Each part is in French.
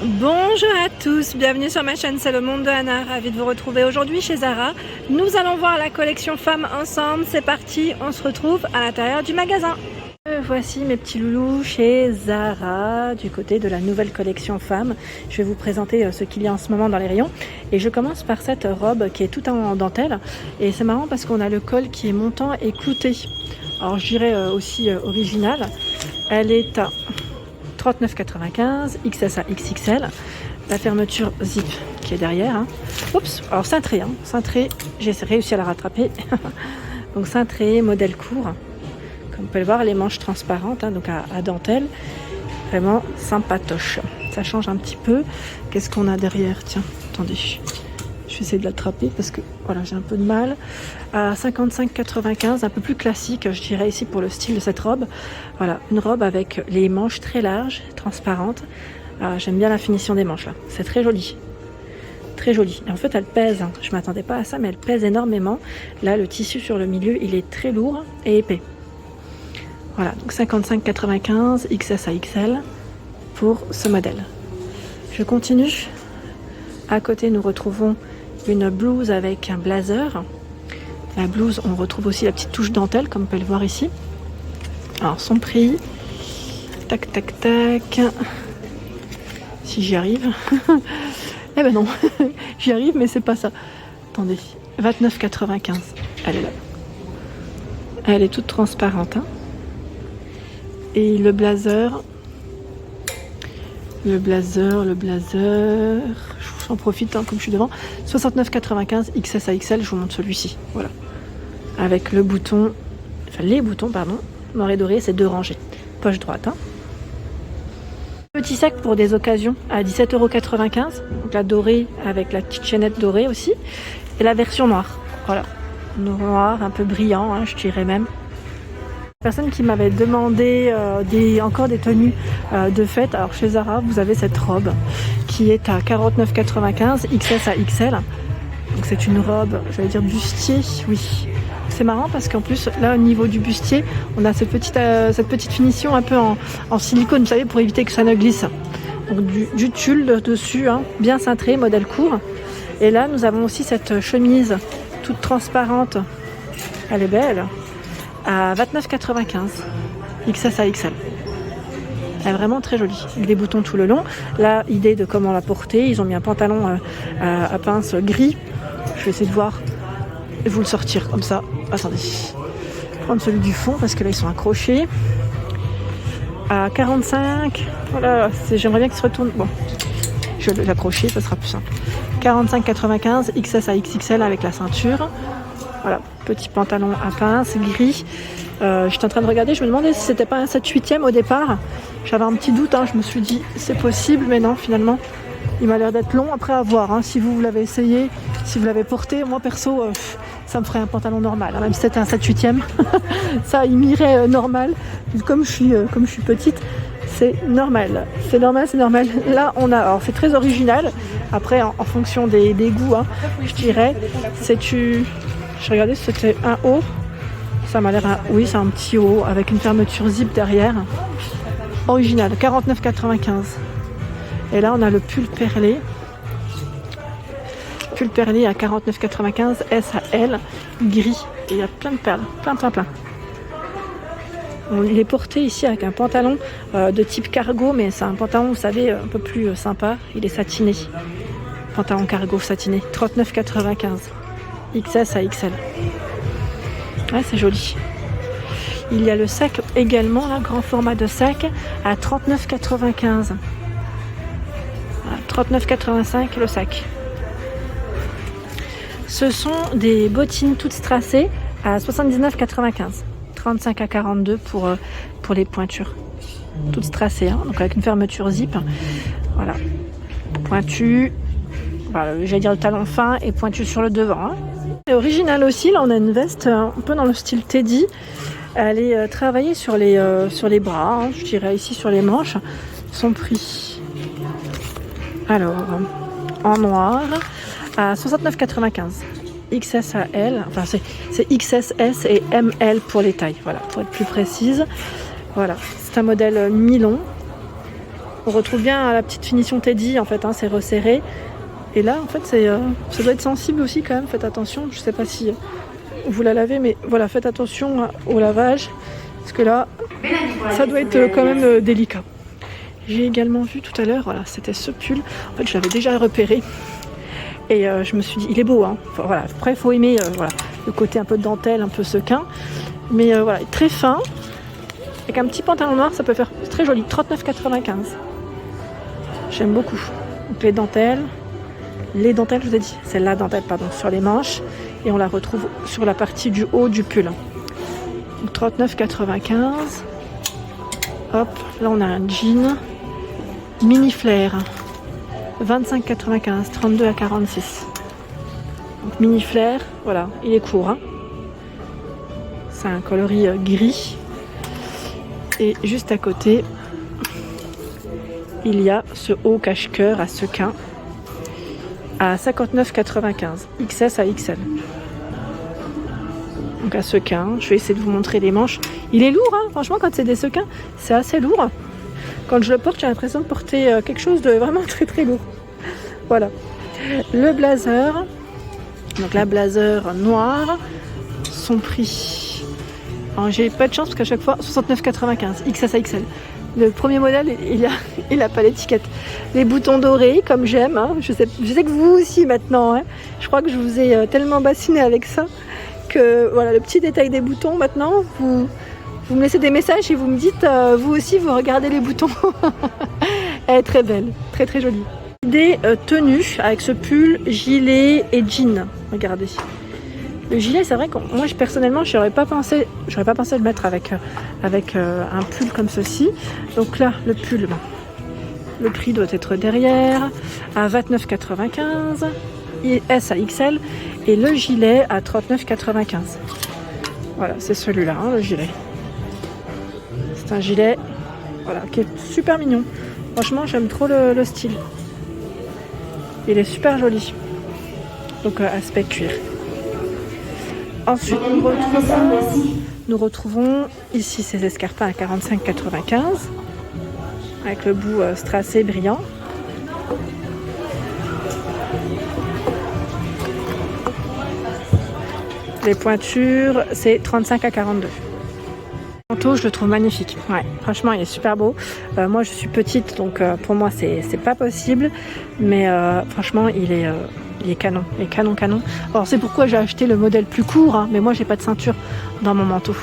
Bonjour à tous, bienvenue sur ma chaîne C'est le monde de Anna, ravie de vous retrouver aujourd'hui chez Zara. Nous allons voir la collection femmes ensemble, c'est parti, on se retrouve à l'intérieur du magasin. Voici mes petits loulous chez Zara, du côté de la nouvelle collection femmes. Je vais vous présenter ce qu'il y a en ce moment dans les rayons. Et je commence par cette robe qui est toute en dentelle. Et c'est marrant parce qu'on a le col qui est montant et clouté. Alors je dirais aussi original. Elle est à 39,95, XS à XXL. La fermeture zip qui est derrière. Hein. Oups, alors cintré, cintré, j'ai réussi à la rattraper. Donc cintré, modèle court. Comme vous pouvez le voir, les manches transparentes, donc à dentelle. Vraiment sympatoche. Ça change un petit peu. Qu'est-ce qu'on a derrière? Tiens, attendez. Je vais essayer de l'attraper parce que voilà, j'ai un peu de mal. À 55,95, un peu plus classique, je dirais ici pour le style de cette robe. Voilà, une robe avec les manches très larges, transparentes. J'aime bien la finition des manches là. C'est très joli. Très jolie. Et en fait, elle pèse. Je ne m'attendais pas à ça, mais elle pèse énormément. Là, le tissu sur le milieu, il est très lourd et épais. Voilà, donc 55,95 XS à XL pour ce modèle. Je continue. À côté, nous retrouvons une blouse avec un blazer. La blouse, on retrouve aussi la petite touche dentelle, comme vous pouvez le voir ici. Alors, son prix. Tac, tac, tac. Si j'y arrive. Eh ben non, j'y arrive, mais c'est pas ça. Attendez, 29,95. Elle est là. Elle est toute transparente. Hein. Et le blazer, j'en profite comme je suis devant, 69,95 XS à XL, je vous montre celui-ci, voilà. Avec le bouton, enfin les boutons, pardon, noir et doré, c'est 2 rangées, poche droite. Hein. Petit sac pour des occasions à 17,95 €, donc la dorée avec la petite chaînette dorée aussi, et la version noire, voilà, noir, un peu brillant, hein, je dirais même. Personne qui m'avait demandé encore des tenues de fête. Alors chez Zara, vous avez cette robe qui est à 49,95 XS à XL. Donc c'est une robe, j'allais dire bustier, oui. C'est marrant parce qu'en plus, là au niveau du bustier, on a cette petite finition un peu en silicone, vous savez, pour éviter que ça ne glisse. Donc du tulle dessus, hein, bien cintré, modèle court. Et là, nous avons aussi cette chemise toute transparente. Elle est belle. À 29,95 XS à XL. Elle est vraiment très jolie, avec des boutons tout le long. Là, idée de comment la porter, ils ont mis un pantalon à pince gris. Je vais essayer de voir et vous le sortir comme ça. Attendez, prendre celui du fond parce que là ils sont accrochés. À 45, voilà, j'aimerais bien qu'il se retourne. Bon, je vais l'accrocher, ça sera plus simple. 45,95 XS à XXL avec la ceinture. Voilà, petit pantalon à pince, gris. J'étais en train de regarder, je me demandais si c'était pas un 7/8e au départ. J'avais un petit doute, hein, je me suis dit c'est possible, mais non, finalement, il m'a l'air d'être long. Après à voir, hein, si vous l'avez essayé, si vous l'avez porté, moi perso, ça me ferait un pantalon normal, hein, même si c'était un 7/8e. Ça, il m'irait normal. Comme je suis petite, c'est normal. C'est normal. Là, on a, alors c'est très original. Après, en fonction des goûts, hein, je dirais, je regardais si c'était un haut. Ça m'a l'air oui, c'est un petit haut avec une fermeture zip derrière. Original, 49,95. Et là, on a le pull perlé. Pull perlé à 49,95 S à L, gris. Et il y a plein de perles, plein. Il est porté ici avec un pantalon de type cargo, mais c'est un pantalon, vous savez, un peu plus sympa. Il est satiné. Pantalon cargo satiné, 39,95. XS à XL. Ouais, c'est joli. Il y a le sac également, là, grand format de sac à 39,95. 39,85 le sac. Ce sont des bottines toutes strassées à 79,95. 35 à 42 pour les pointures. Toutes strassées, hein, donc avec une fermeture zip. Voilà. Pointu. Voilà, j'allais dire le talon fin et pointu sur le devant. Hein. C'est original aussi, là on a une veste un peu dans le style Teddy. Elle est travaillée sur les bras, hein, je dirais ici sur les manches. Son prix, alors en noir, à 69,95. XS à L, enfin c'est XSS et ML pour les tailles, voilà, pour être plus précise. Voilà, c'est un modèle mi-long. On retrouve bien la petite finition Teddy en fait, hein, c'est resserré. Et là en fait ça doit être sensible aussi quand même, faites attention. Je sais pas si vous la lavez, mais voilà, faites attention au lavage. Parce que là, ça doit être quand même délicat. J'ai également vu tout à l'heure, voilà, c'était ce pull. En fait, je l'avais déjà repéré. Et je me suis dit, il est beau, hein. Enfin, voilà. Après, il faut aimer voilà, le côté un peu de dentelle, un peu sequin. Mais voilà, il est très fin. Avec un petit pantalon noir, ça peut faire très joli. 39,95. J'aime beaucoup. Donc les dentelles, je vous ai dit, c'est la dentelle, pardon, sur les manches. Et on la retrouve sur la partie du haut du pull. Donc 39,95. Hop, là on a un jean mini flair. 25,95, 32 à 46. Donc mini flair, voilà, il est court. Hein. C'est un coloris gris. Et juste à côté, il y a ce haut cache-cœur à sequin à 59,95, XS à XL. Donc à sequin, je vais essayer de vous montrer les manches. Il est lourd, hein, franchement, quand c'est des sequins, c'est assez lourd. Quand je le porte, j'ai l'impression de porter quelque chose de vraiment très très lourd. Voilà. Le blazer, donc la blazer noire, son prix. Alors, j'ai pas de chance parce qu'à chaque fois, 69,95, XS à XL. Le premier modèle, il a pas l'étiquette. Les boutons dorés, comme j'aime. Hein. Je sais que vous aussi maintenant. Hein. Je crois que je vous ai tellement bassiné avec ça que voilà, le petit détail des boutons maintenant, vous me laissez des messages et vous me dites, vous aussi, vous regardez les boutons. Elle est très belle, très très jolie. Des tenues avec ce pull, gilet et jean. Regardez. Le gilet, c'est vrai que moi, personnellement, j'aurais pas pensé à le mettre avec un pull comme ceci. Donc là, le pull, bon, le prix doit être derrière, à 29,95, S à XL, et le gilet à 39,95. Voilà, c'est celui-là, hein, le gilet. C'est un gilet, voilà, qui est super mignon. Franchement, j'aime trop le style. Il est super joli. Donc, aspect cuir. Ensuite, nous retrouvons ici ces escarpins à 45,95 avec le bout strassé brillant. Les pointures, c'est 35 à 42. Le manteau, je le trouve magnifique. Ouais, franchement, il est super beau. Moi, je suis petite, donc pour moi, c'est pas possible. Mais franchement, il est canon. Il est canon. Alors, c'est pourquoi j'ai acheté le modèle plus court. Hein, mais moi, j'ai pas de ceinture dans mon manteau.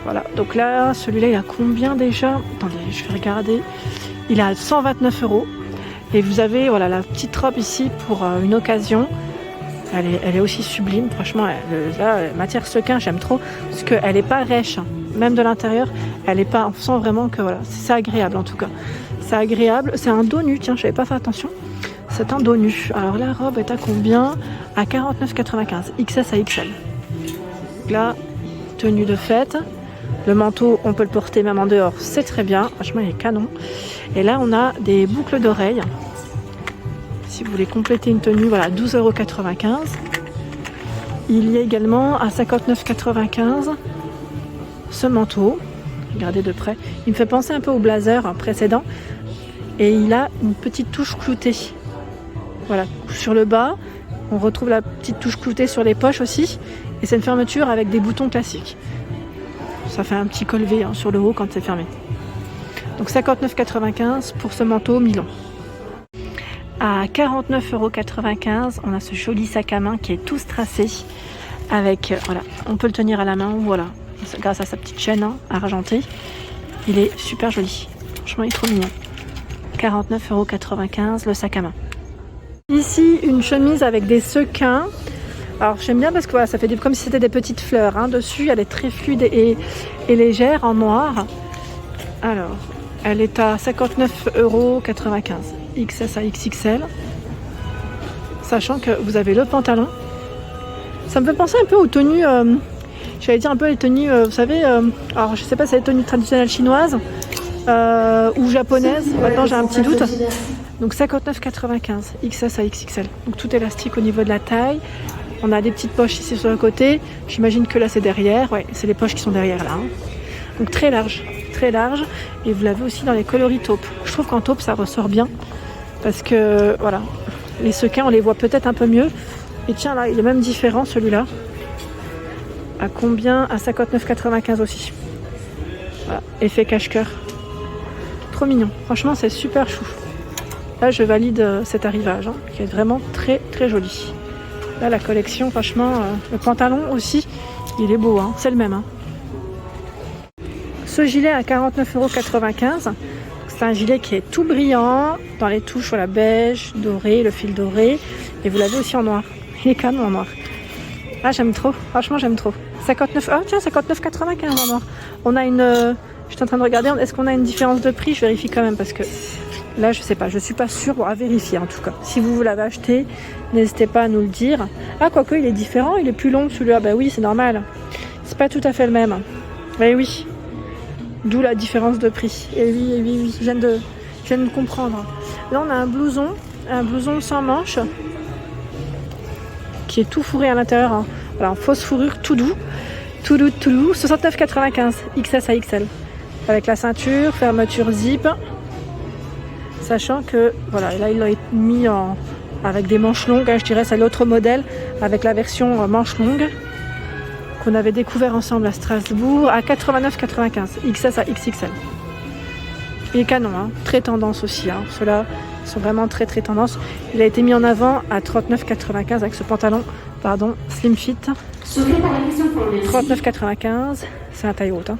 Voilà. Donc là, celui-là, il a combien déjà? Attendez, je vais regarder. Il a 129 €. Et vous avez voilà, la petite robe ici pour une occasion. Elle est aussi sublime, franchement, la matière sequin, j'aime trop, parce qu'elle n'est pas rêche, hein. Même de l'intérieur, elle est pas, on sent vraiment que voilà, c'est agréable en tout cas. C'est agréable, c'est un dos nu, tiens, je n'avais pas fait attention, c'est un dos nu. Alors la robe est à combien? À 49,95, XS à XL. Donc là, tenue de fête, le manteau, on peut le porter même en dehors, c'est très bien, franchement, il est canon. Et là, on a des boucles d'oreilles. Si vous voulez compléter une tenue, voilà, 12,95 €. Il y a également à 59,95 ce manteau. Regardez de près. Il me fait penser un peu au blazer précédent. Et il a une petite touche cloutée. Voilà, sur le bas, on retrouve la petite touche cloutée sur les poches aussi. Et c'est une fermeture avec des boutons classiques. Ça fait un petit col V sur le haut quand c'est fermé. Donc 59,95 pour ce manteau Milan. À 49,95 €, on a ce joli sac à main qui est tout strassé avec, voilà, on peut le tenir à la main, voilà, grâce à sa petite chaîne argentée. Il est super joli, franchement il est trop mignon. 49,95 € le sac à main. Ici une chemise avec des sequins. Alors j'aime bien parce que voilà, ça fait comme si c'était des petites fleurs hein. Dessus, elle est très fluide et légère en noir. Alors, elle est à 59,95 €. XS à XXL, sachant que vous avez le pantalon. Ça me fait penser un peu aux tenues, j'allais dire un peu les tenues, vous savez, alors je sais pas si c'est les tenues traditionnelles chinoises ou japonaises, maintenant j'ai un petit doute. Donc 59,95 XS à XXL, donc tout élastique au niveau de la taille. On a des petites poches ici sur le côté, j'imagine que là c'est derrière, ouais, c'est les poches qui sont derrière là. Hein. Donc très large, très large. Et vous l'avez aussi dans les coloris taupe. Je trouve qu'en taupe, ça ressort bien. Parce que, voilà, les sequins, on les voit peut-être un peu mieux. Et tiens, là, il est même différent, celui-là. À combien? À 59,95 aussi. Voilà, effet cache-cœur. Trop mignon. Franchement, c'est super chou. Là, je valide cet arrivage, hein, qui est vraiment très, très joli. Là, la collection, franchement, le pantalon aussi, il est beau, hein, c'est le même. Hein. Ce gilet à 49,95 €. C'est un gilet qui est tout brillant, dans les touches, voilà, beige, doré, le fil doré. Et vous l'avez aussi en noir. Il est canon en noir. Ah, j'aime trop, franchement, j'aime trop. 59, ah tiens, 59,95 en noir. On a une... je suis en train de regarder, est-ce qu'on a une différence de prix? Je vérifie quand même parce que... Là, je sais pas, je suis pas sûre, bon, à vérifier en tout cas. Si vous l'avez acheté, n'hésitez pas à nous le dire. Ah, quoique, il est différent, il est plus long celui-là. Bah oui, c'est normal. C'est pas tout à fait le même. Mais oui, d'où la différence de prix. Et oui, je viens de comprendre. Là, on a un blouson sans manches, qui est tout fourré à l'intérieur. Hein. Voilà, en fausse fourrure, tout doux. 69,95 XS à XL. Avec la ceinture, fermeture zip. Sachant que, voilà, là, il l'a mis avec des manches longues. Hein, je dirais, c'est l'autre modèle, avec la version manche longue, qu'on avait découvert ensemble à Strasbourg, à 89,95. XS à XXL. Il est canon, hein, très tendance aussi. Hein. Ceux-là sont vraiment très, très tendance. Il a été mis en avant à 39,95 avec ce pantalon, pardon, slim fit. 39,95. C'est la taille haute. Hein.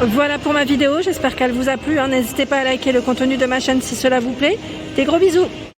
Voilà pour ma vidéo, j'espère qu'elle vous a plu. Hein. N'hésitez pas à liker le contenu de ma chaîne si cela vous plaît. Des gros bisous!